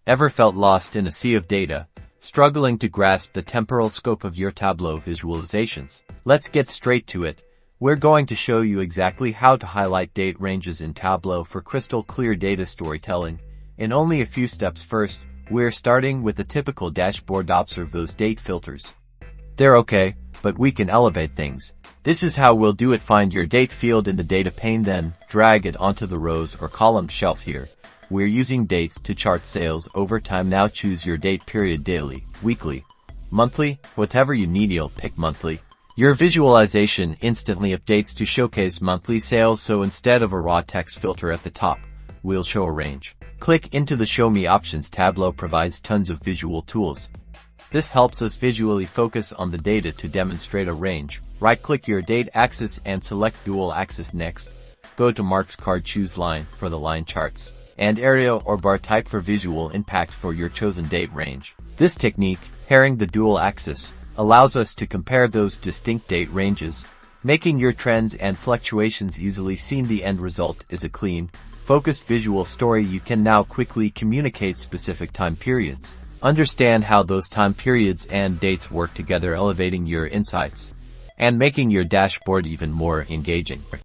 Ever felt lost in a sea of data, struggling to grasp the temporal scope of your Tableau visualizations? Let's get straight to it. We're going to show you exactly how to highlight date ranges in Tableau for crystal clear data storytelling in only a few steps. First, we're starting with the typical dashboard. Observe those date filters. They're okay, but we can elevate things. This is how we'll do it. Find your date field in the data pane, then drag it onto the rows or column shelf here. We're using dates to chart sales over time. Now choose your date period: daily, weekly, monthly, whatever you need. You'll pick monthly. Your visualization instantly updates to showcase monthly sales, so instead of a raw text filter at the top, we'll show a range. Click into the Show Me options. Tableau provides tons of visual tools. This helps us visually focus on the data to demonstrate a range. Right-click your date axis and select dual axis. Next, go to Marks Card, choose line for the line charts, and area or bar type for visual impact for your chosen date range. This technique, pairing the dual axis, allows us to compare those distinct date ranges, making your trends and fluctuations easily seen. The end result is a clean, focused visual story. You can now quickly communicate specific time periods, understand how those time periods and dates work together, elevating your insights and making your dashboard even more engaging.